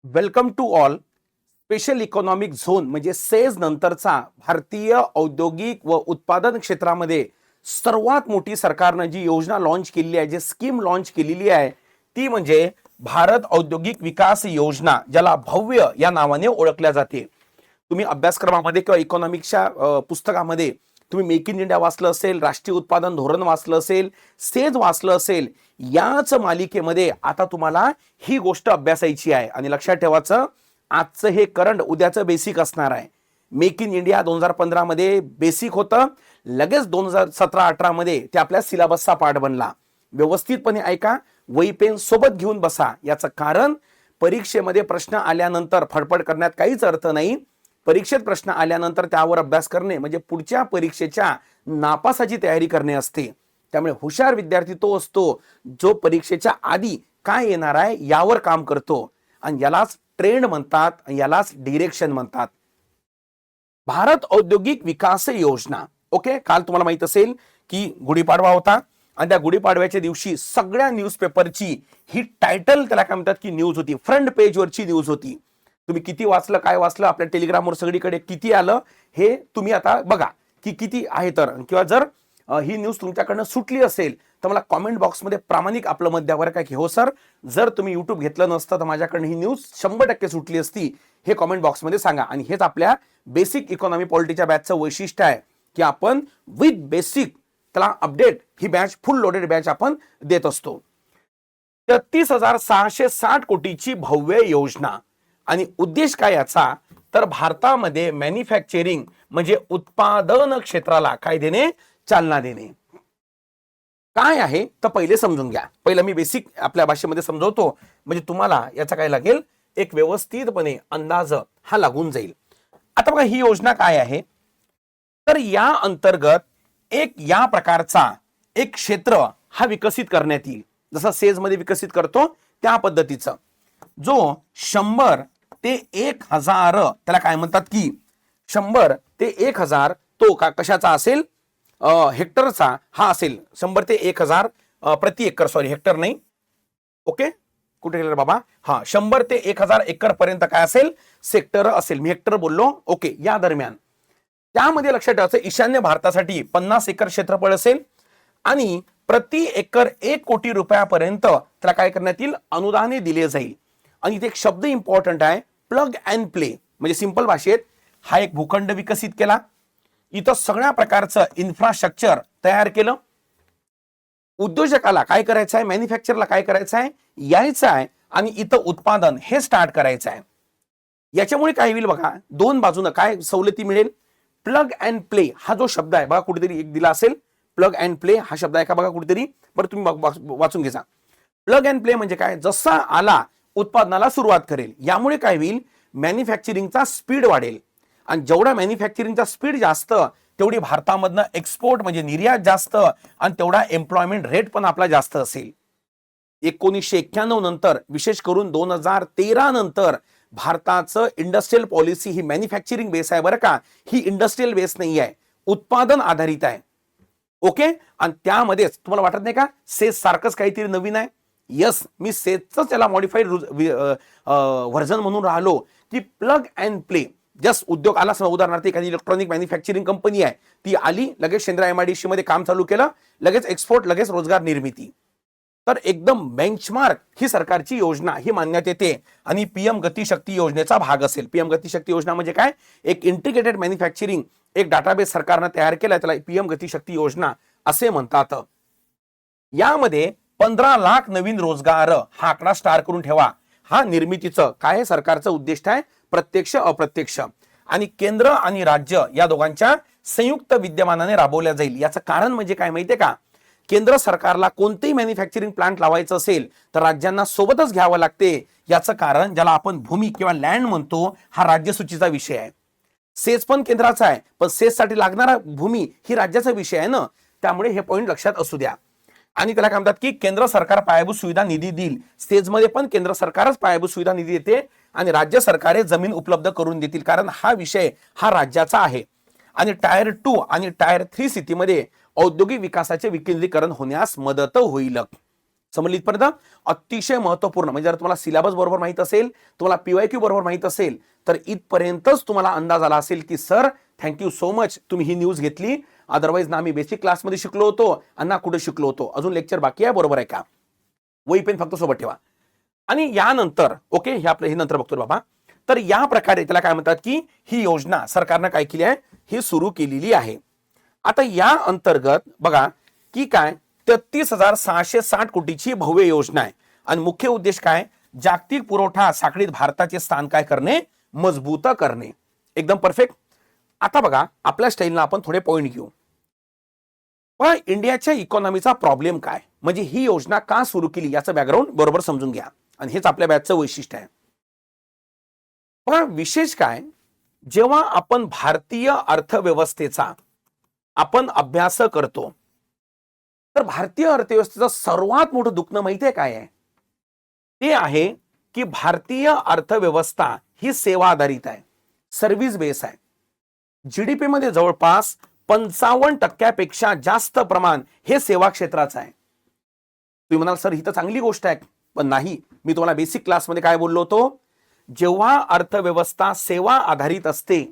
Welcome to all. Special economic zone म्हणजे SEZ नंतरचा भारतीय औद्योगिक व उत्पादन क्षेत्रामध्ये सर्वात मोठी सरकारनं जी योजना लॉन्च केलेली आहे, जी स्कीम लॉन्च केलेली आहे, ती म्हणजे भारत औद्योगिक विकास योजना, ज्याला भव्य या नावाने ओळखल्या जाते. तुम्ही अभ्यासक्रमामध्ये किंवा इकॉनॉमिक्सच्या पुस्तकामध्ये तुम्ही मेक इन इंडिया वाचलं असेल, राष्ट्रीय उत्पादन धोरण वाचलं असेल, सेज वाचलं असेल. याच मालिकेमध्ये आता तुम्हाला ही गोष्ट अभ्यासायची आहे आणि लक्षात ठेवायचं, आजचं हे करंट उद्याचं बेसिक असणार आहे. मेक इन इंडिया 2015 मध्ये बेसिक होतं, लगेच 2017-18 मध्ये ते आपल्या सिलेबसचा पार्ट बनला. व्यवस्थितपणे ऐका, वही पेन सोबत घेऊन बसा. याचं कारण, परीक्षेमध्ये प्रश्न आल्यानंतर फडफड करण्यात काहीच अर्थ नाही. परीक्षेत प्रश्न आल्यानंतर त्यावर अभ्यास करणे म्हणजे पुढच्या परीक्षेच्या नापासाची तयारी करणे असते. त्यामुळे हुशार विद्यार्थी तो असतो जो परीक्षेच्या आधी काय येणार आहे यावर काम करतो, आणि यालाच ट्रेंड म्हणतात, यालाच डिरेक्शन म्हणतात. भारत औद्योगिक विकास योजना. ओके, काल तुम्हाला माहित असेल की गुढीपाडवा होता आणि त्या गुढीपाडव्याच्या दिवशी सगळ्या न्यूजपेपरची ही टायटल, त्याला काय म्हणतात की न्यूज होती, फ्रंट पेजवरची न्यूज होती. तुम्ही किती वाचलं, काय वाचलं, आपल्या टेलिग्रामवर सगळीकडे किती आलं हे तुम्ही आता बघा की किती आहे. तर किंवा जर ही न्यूज तुमच्याकडनं सुटली असेल तर मला कॉमेंट बॉक्समध्ये प्रामाणिक आपलं मत द्यावर काय की हो सर, जर तुम्ही युट्यूब घेतलं नसतं तर माझ्याकडनं ही न्यूज 100% सुटली असती, हे कॉमेंट बॉक्समध्ये सांगा. आणि हेच आपल्या बेसिक इकॉनॉमी पॉलिटीच्या बॅचचं वैशिष्ट्य आहे की आपण विथ बेसिक त्याला अपडेट, ही बॅच फुल लोडेड बॅच आपण देत असतो. 33,660 कोटीची भव्य योजना. आणि उद्देश काय याचा, तर भारतामध्ये मॅन्युफॅक्चरिंग म्हणजे उत्पादन क्षेत्राला काय देणे, चालना देणे. काय आहे तर पहिले समजून घ्या. पहिलं मी बेसिक आपल्या भाषेमध्ये समजवतो म्हणजे तुम्हाला याचा काय लागेल, एक व्यवस्थितपणे अंदाज हा लागून जाईल. आता बघा ही योजना काय आहे, तर या अंतर्गत एक या प्रकारचा एक क्षेत्र हा विकसित करण्यात येईल. जसं सेज मध्ये विकसित करतो त्या पद्धतीचं, जो 100 ते 1000, त्याला काय म्हणतात की 100 ते 1000 तो कशाचा असेल, हेक्टरचा हा असेल. 100 ते 1000 प्रति एकर, सॉरी हेक्टर नाही, ओके कुठे गेलं बाबा, हा 100 ते 1000 एकर पर्यंत काय असेल, सेक्टर असेल. मी हेक्टर बोललो, ओके. या दरम्यान त्यामध्ये लक्षात ठेवायचं, ईशान्य भारतासाठी 50 एकर क्षेत्रफळ असेल आणि प्रति एकर 1 कोटी रुपयापर्यंत त्याला काय करण्यात येईल, अनुदाने दिले जाईल. आणि इथे एक शब्द इम्पॉर्टंट आहे, प्लग अँड प्ले. म्हणजे सिंपल भाषेत, हा एक भूखंड विकसित केला, इथं सगळ्या प्रकारचं इन्फ्रास्ट्रक्चर तयार केलं. उद्योजकाला काय करायचं आहे, मॅन्युफॅक्चरला काय करायचं आहे, यायचं आहे आणि इथं उत्पादन हे स्टार्ट करायचं आहे. याच्यामुळे काय होईल बघा, दोन बाजूनं काय सवलती मिळेल. प्लग अँड प्ले हा जो शब्द आहे बघा, कुठेतरी एक दिला असेल, प्लग अँड प्ले हा शब्द आहे का बघा कुठेतरी, बरं तुम्ही वाचून घ्या. प्लग अँड प्ले म्हणजे काय, जसा आला उत्पादनाला सुरुवात करेल. यामुळे काय होईल, मॅन्युफॅक्चरिंगचा स्पीड वाढेल आणि जेवढा मॅन्युफॅक्चरिंगचा स्पीड जास्त तेवढी भारतामधनं एक्सपोर्ट म्हणजे निर्यात जास्त आणि तेवढा एम्प्लॉयमेंट रेट पण आपला जास्त असेल. 1991 नंतर, विशेष करून 2013 नंतर भारताचं इंडस्ट्रियल पॉलिसी ही मॅन्युफॅक्चरिंग बेस आहे बरं का, ही इंडस्ट्रियल बेस नाही आहे, उत्पादन आधारित आहे. ओके, आणि त्यामध्येच तुम्हाला वाटत नाही का सेज सारखंच काहीतरी नवीन आहे. यस, मी सेजच त्याला मॉडिफाईड व्हर्जन म्हणून राहिलो की प्लग अँड प्ले. जस्ट उद्योग आला, उदाहरणार्थ एखादी इलेक्ट्रॉनिक मॅन्युफॅक्चरिंग कंपनी आहे, ती आली, लगेच शेंद्रा MIDC मध्ये काम चालू केलं, लगेच एक्सपोर्ट, लगेच रोजगार निर्मिती. तर एकदम बेंचमार्क ही सरकारची योजना ही मानण्यात येते आणि पीएम गतिशक्ती योजनेचा भाग असेल. पीएम गतिशक्ती योजना म्हणजे काय, एक इंटिग्रेटेड मॅन्युफॅक्चरिंग एक डाटाबेस सरकारनं तयार केलाय, त्याला पीएम गतिशक्ती योजना असे म्हणतात. यामध्ये 15 लाख नवीन रोजगार, हा आकडा स्टार करून ठेवा. हा निर्मितीचं काय सरकारचं उद्दिष्ट आहे, प्रत्यक्ष अप्रत्यक्ष. आणि केंद्र आणि राज्य या दोघांच्या संयुक्त विद्यमानाने राबवल्या जाईल. याचं कारण म्हणजे काय माहितीये का, केंद्र सरकारला कोणतेही मॅन्युफॅक्चरिंग प्लांट लावायचं असेल तर राज्यांना सोबतच घ्यावं लागते. याचं कारण, ज्याला आपण भूमी किंवा लँड म्हणतो, हा राज्यसूचीचा विषय आहे. सेज पण केंद्राचा आहे, पण सेजसाठी लागणारा भूमी ही राज्याचा विषय आहे ना. त्यामुळे हे पॉइंट लक्षात असू द्या. आणि त्याला काय म्हणतात की केंद्र सरकार पायाभूत सुविधा निधी देईल. स्टेजमध्ये पण केंद्र सरकारच पायाभूत सुविधा निधी देते आणि राज्य सरकारे जमीन उपलब्ध करून देतील, कारण हा विषय हा राज्याचा आहे. आणि टायर 2 आणि टायर 3 सिटीमध्ये औद्योगिक विकासाचे विकेंद्रीकरण होण्यास मदत होईल. समजली इथपर्यंत? अतिशय महत्वपूर्ण. म्हणजे जर तुम्हाला सिलेबस बरोबर माहित असेल, तुम्हाला पीवायक्यू बरोबर माहित असेल, तर इथपर्यंतच तुम्हाला अंदाज आला असेल की सर थँक्यू सो मच, तुम्ही ही न्यूज घेतली. अदरवाईज ना आम्ही बेसिक क्लासमध्ये शिकलो होतो आणि ना कुठे शिकलो होतो. अजून लेक्चर बाकी आहे, बरोबर आहे का? वही पेन फक्त सोबत ठेवा. आणि यानंतर ओके, हे आपलं हे नंतर बघतो बाबा. तर या प्रकारे त्याला काय म्हणतात की ही योजना सरकारनं काय केली आहे, ही सुरू केलेली आहे. आता या अंतर्गत बघा की काय 33,660 कोटीची भव्य योजना आहे. आणि मुख्य उद्देश काय? जागतिक पुरवठा साखळीत भारताचे स्थान काय करणे? मजबूत करणे. एकदम परफेक्ट. आता बघा आपल्या स्टाईलनं आपण थोडे पॉइंट घेऊ. पण इंडियाच्या इकॉनॉमीचा प्रॉब्लेम काय, म्हणजे ही योजना का सुरू केली याचं बॅकग्राऊंड बरोबर समजून घ्या. आणि हेच आपल्या बॅचचं वैशिष्ट्य आहे. पण विशेष काय, जेव्हा आपण भारतीय अर्थव्यवस्थेचा आपण अभ्यास करतो, तर भारतीय अर्थव्यवस्थेचं सर्वात मोठं दुखणं माहितीये काय आहे? ते आहे की भारतीय अर्थव्यवस्था ही सेवा आधारित आहे, सर्व्हिस बेस आहे. जीडीपी मध्ये जवळपास 55% जास्त प्रमाण हे सेवा क्षेत्राचं आहे. तुम्ही म्हणाल सर ही तर चांगली गोष्ट आहे, पण नाही. मी तुम्हाला बेसिक क्लासमध्ये काय बोललो होतो? जेव्हा अर्थव्यवस्था सेवा आधारित असते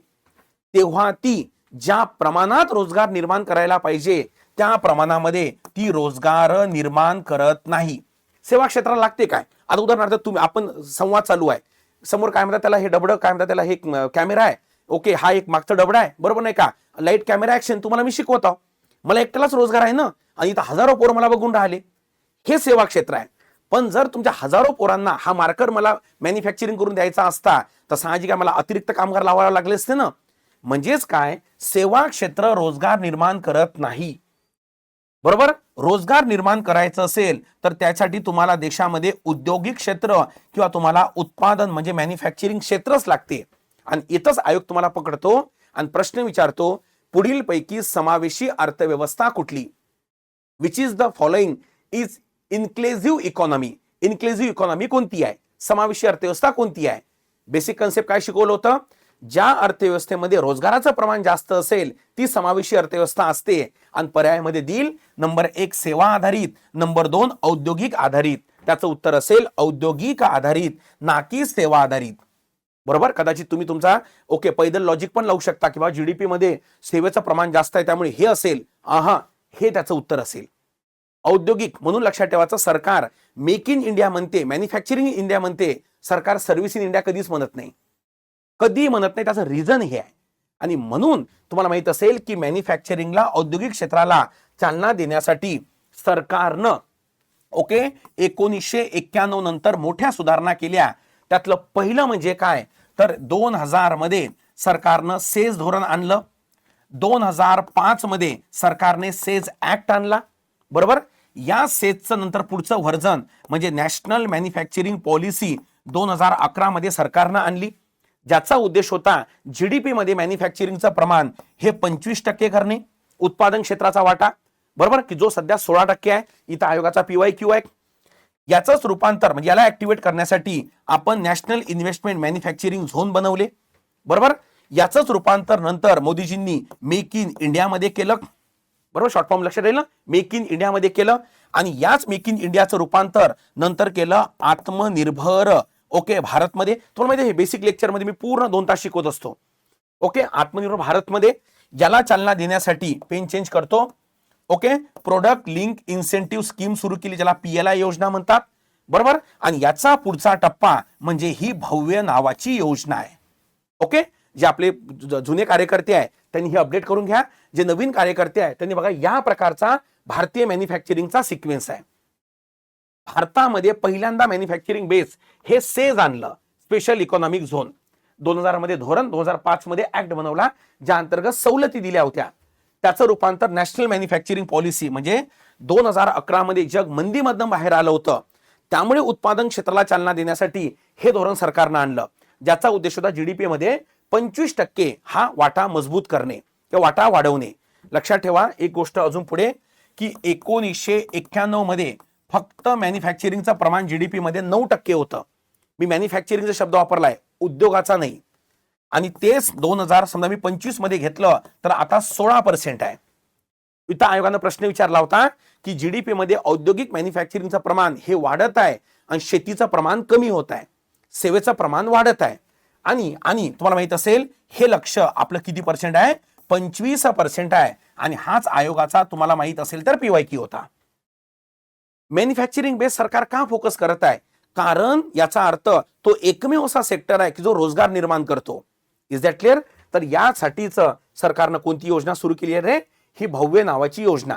तेव्हा ती ज्या प्रमाणात रोजगार निर्माण करायला पाहिजे त्या प्रमाणामध्ये ती रोजगार निर्माण करत नाही. सेवा क्षेत्राला लागते काय? आता उदाहरणार्थ तुम्ही आपण संवाद चालू आहे, समोर काय म्हणतात त्याला, हे डबडं काय म्हणतात त्याला, हे कॅमेरा आहे. ओके, हा एक मागचा डबडा आहे, बरोबर नाही का? लाईट कॅमेरा ऍक्शन तुम्हाला मी शिकवतो. मला एकट्यालाच रोजगार आहे ना, आणि इथं हजारो पोरं मला बघून राहिले. हे सेवा क्षेत्र आहे. पण जर तुमच्या हजारो पोरांना हा मार्कर मला मॅन्युफॅक्चरिंग करून द्यायचा असता, तर साहजिक मला अतिरिक्त कामगार लावायला लागले असते ना. म्हणजेच काय, सेवा क्षेत्र रोजगार निर्माण करत नाही. बरोबर? रोजगार निर्माण करायचं असेल तर त्यासाठी तुम्हाला देशामध्ये औद्योगिक क्षेत्र किंवा तुम्हाला उत्पादन म्हणजे मॅन्युफॅक्चरिंग क्षेत्रच लागते. आणि इथंच आयोग तुम्हाला पकडतो आणि प्रश्न विचारतो, पुढील पैकी समावेशी अर्थव्यवस्था कुठली? Which is the following is inclusive economy. Inclusive economy कोणती आहे? समावेशी अर्थव्यवस्था कोणती आहे? बेसिक कन्सेप्ट काय शिकवलं होतं? ज्या अर्थव्यवस्थेमध्ये रोजगाराचं प्रमाण जास्त असेल ती समावेशी अर्थव्यवस्था असते. आणि पर्यायामध्ये देईल नंबर 1 सेवा आधारित, नंबर 2 औद्योगिक आधारित. त्याचं उत्तर असेल औद्योगिक आधारित, ना की सेवा आधारित. बरोबर? कदाचित तुम्ही तुमचा ओके पैदल लॉजिक पण लावू शकता किंवा जीडीपी मध्ये सेवेचं प्रमाण जास्त आहे त्यामुळे हे असेल. हे त्याचं उत्तर असेल औद्योगिक. म्हणून लक्षात ठेवायचं, सरकार मेक इन इंडिया म्हणते, मॅन्युफॅक्चरिंग इंडिया म्हणते, सरकार सर्व्हिस इन इंडिया कधीच म्हणत नाही, कधी म्हणत नाही. त्याचं रिझन हे आहे. आणि म्हणून तुम्हाला माहित असेल की मॅन्युफॅक्चरिंगला, औद्योगिक क्षेत्राला चालना देण्यासाठी सरकारनं ओके 1991 नंतर मोठ्या सुधारणा केल्या. त्यातलं पहिलं म्हणजे काय, तर 2000 मध्ये सरकारनं सेज धोरण आणलं. 2005 मध्ये सरकारने सेज ऍक्ट आणला. बरोबर? या सेजचं नंतर पुढचं व्हर्जन म्हणजे नॅशनल मॅन्युफॅक्चरिंग पॉलिसी 2011 मध्ये सरकारनं आणली, ज्याचा उद्देश होता जीडीपी मध्ये मॅन्युफॅक्चरिंगचं प्रमाण हे 25% करणे, उत्पादन क्षेत्राचा वाटा. बरोबर? की जो सध्या 16% आहे. इथं आयोगाचा पीवायक्यू आहे. याचंच रूपांतर म्हणजे याला ऍक्टिव्हेट करण्यासाठी आपण नॅशनल इन्व्हेस्टमेंट मॅन्युफॅक्चरिंग झोन बनवले. बरोबर? याचंच रूपांतर नंतर मोदीजींनी मेक इन इंडिया मध्ये केलं. बरोबर? शॉर्ट फॉर्म लक्षात राहील ना, मेक इन इंडिया मध्ये केलं. आणि याच मेक इन इंडियाचं रूपांतर नंतर केलं आत्मनिर्भर ओके भारतमध्ये. तुम्हाला माहिती आहे बेसिक लेक्चर मध्ये मी पूर्ण 2 तास शिकवत असतो. ओके, आत्मनिर्भर भारतमध्ये याला चालना देण्यासाठी पेन चेंज करतो. Okay, product link incentive scheme सुरू केली, ज्याला पीएलआय योजना म्हणतात. बरोबर? आणि याचा पुढचा टप्पा म्हणजे ही भव्य नावाची योजना आहे. ओके, जे आपले जुने कार्यकर्ते आहेत त्यांनी हे अपडेट करून घ्या. जे नवीन कार्यकर्ते आहेत त्यांनी बघा या प्रकारचा भारतीय मॅन्युफॅक्चरिंगचा सिक्वेन्स आहे. भारतामध्ये पहिल्यांदा मॅन्युफॅक्चरिंग बेस हे सेज आणलं, स्पेशल इकॉनॉमिक झोन. 2000 मध्ये धोरण, 2005 मध्ये ऍक्ट बनवला, ज्या अंतर्गत सवलती दिल्या होत्या. त्याचं रूपांतर नॅशनल मॅन्युफॅक्चरिंग पॉलिसी म्हणजे 2011 मध्ये जग मंदीमधनं बाहेर आलं होतं, त्यामुळे उत्पादन क्षेत्राला चालना देण्यासाठी हे धोरण सरकारनं आणलं, ज्याचा उद्देश होता जीडीपी मध्ये 25% हा वाटा मजबूत करणे किंवा वाटा वाढवणे. लक्षात ठेवा एक गोष्ट अजून पुढे की 1991 मध्ये फक्त मॅन्युफॅक्चरिंगचं प्रमाण जीडीपी मध्ये 9% होतं. मी मॅन्युफॅक्चरिंगचा शब्द वापरलाय, उद्योगाचा नाही. आणि तेच 2000 समजा मी 25 मध्ये घेतलं तर आता 16% आहे. वित्त आयोगानं प्रश्न विचारला होता की जीडीपी मध्ये औद्योगिक मॅन्युफॅक्चरिंगचं प्रमाण हे वाढत आहे आणि शेतीचं प्रमाण कमी होत आहे, सेवेचं प्रमाण वाढत आहे. आणि आणि तुम्हाला माहित असेल हे लक्ष आपलं किती पर्सेंट आहे, 25% आहे. आणि हाच आयोगाचा तुम्हाला माहित असेल तर पीवायक्यू होता. मॅन्युफॅक्चरिंग बेस सरकार का फोकस करत आहे, कारण याचा अर्थ तो एकमेव असा सेक्टर आहे की जो रोजगार निर्माण करतो. Is that clear? तर यासाठीच सरकारनं कोणती योजना सुरू केली आहे रे, ही भव्य नावाची योजना.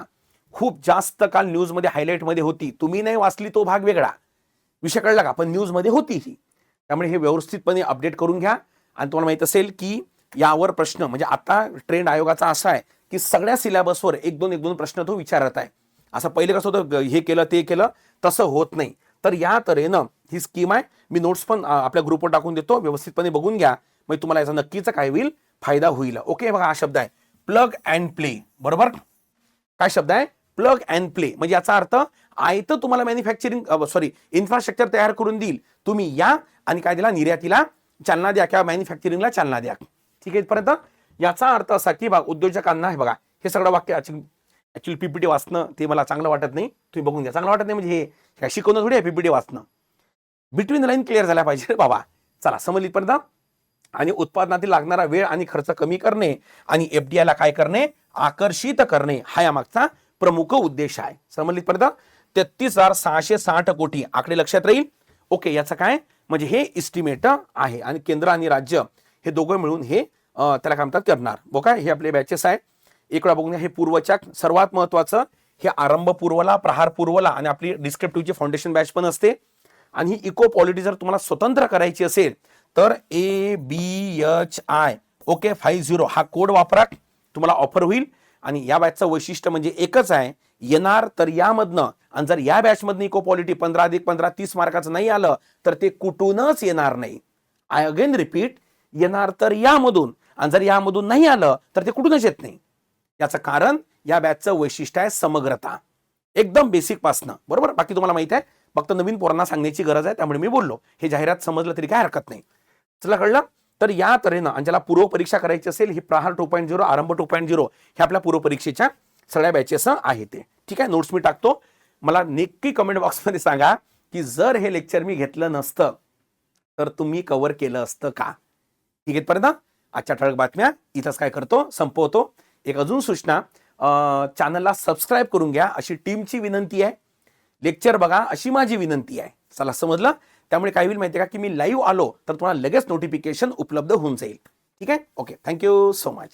खूप जास्त काल न्यूज मध्ये हायलाइट मध्ये होती, तुम्ही नाही वाचली तो भाग वेगळा विषय, कळला का? पण न्यूज मध्ये होती ही. त्यामुळे हे व्यवस्थितपणे अपडेट करून घ्या. आणि तुम्हाला माहित असेल की यावर प्रश्न म्हणजे आता ट्रेंड आयोगाचा असा आहे की सगळ्या सिलेबसवर एक दोन प्रश्न तो विचारत आहे. असं पहिले कसं होतं, हे केलं ते केलं, तसं होत नाही. तर या तऱ्हेनं ही स्कीम आहे. मी नोट्स पण आपल्या ग्रुपवर टाकून देतो, व्यवस्थितपणे बघून घ्या, म्हणजे तुम्हाला याचा नक्कीच काय होईल, फायदा होईल. ओके, बघा हा शब्द आहे प्लग अँड प्ले. बरोबर, काय शब्द आहे? Plug and play. म्हणजे याचा अर्थ आयतं तुम्हाला मॅन्युफॅक्चरिंग इन्फ्रास्ट्रक्चर तयार करून देईल, तुम्ही या आणि काय दिला, निर्यातीला चालना द्या किंवा मॅन्युफॅक्चरिंगला चालना द्या. ठीक आहे इथपर्यंत? याचा अर्थ असा की बघा उद्योजकांना, हे बघा हे सगळं वाक्य ऍक्च्युअली पीपीटी वाचणं ते मला चांगलं वाटत नाही, तुम्ही बघून घ्या. चांगलं वाटत नाही म्हणजे हे शिकवणं थोडी आहे पीपीटी वाचणं. बिटवीन लाईन क्लिअर झाल्या पाहिजे बाबा. चला समजली इथपर्यंत? आणि उत्पादनातील लागणारा वेळ आणि खर्च कमी करणे आणि एफडीआयला काय करणे, आकर्षित करणे, हा यामागचा प्रमुख उद्देश आहे. समजली इथपर्यंत? 33,660 कोटी आकडे लक्षात राहील. ओके, याचं काय म्हणजे हे इस्टिमेट आहे आणि केंद्र आणि राज्य हे दोघं मिळून हे त्याला काय म्हणतात करणार. बघा हे आपले बॅचेस आहे. एक वेळा बघून घ्या. हे पूर्वच्या सर्वात महत्वाचं हे आरंभ पूर्वला, प्रहार पूर्वला आणि आपली डिस्क्रिप्टिव्हची फाउंडेशन बॅच पण असते. आणि ही इको पॉलिटी जर तुम्हाला स्वतंत्र करायची असेल तर ABHI ओके 50 हा कोड वापरा, तुम्हाला ऑफर होईल. आणि या बॅचचं वैशिष्ट्य म्हणजे एकच आहे, येणार तर यामधनं, आणि जर या बॅचमधनं इको पॉलिटी 15+15 30 मार्काचं नाही आलं तर ते कुठूनच येणार नाही. आय अगेन रिपीट, येणार तर यामधून, आणि जर यामधून नाही आलं तर ते कुठूनच येत नाही. याचं कारण या बॅचचं वैशिष्ट्य आहे समग्रता, एकदम बेसिक पासनं. बरोबर, बाकी तुम्हाला माहित आहे, फक्त नवीन पोरांना सांगण्याची गरज आहे, त्यामुळे मी बोललो. हे जाहिरात समजलं तरी काय हरकत नाही. चला कळलं? तर या तऱ्हेनं, आणि ज्याला पूर्व परीक्षा करायची असेल ही प्रहार 2.0 आरंभ 2.0 हे आपल्या पूर्व परीक्षेच्या सगळ्या बॅचेस आहे ते. ठीक आहे, नोट्स मी टाकतो. मला नक्की कमेंट बॉक्समध्ये सांगा की जर हे लेक्चर मी घेतलं नसतं तर तुम्ही कव्हर केलं असतं का. ठीक आहे इथपर्यंत? आजच्या ठळक बातम्या इथंच काय करतो, संपवतो. एक अजून सूचना, चॅनलला सबस्क्राईब करून घ्या अशी टीमची विनंती आहे. लेक्चर बघा अशी माझी विनंती आहे. चला समजलं? त्यामुळे काय होईल माहिती आहे का की मी लाईव्ह आलो तर तुम्हाला लगेच नोटिफिकेशन उपलब्ध होऊन जाईल. ठीक आहे, ओके, थँक्यू सो मच.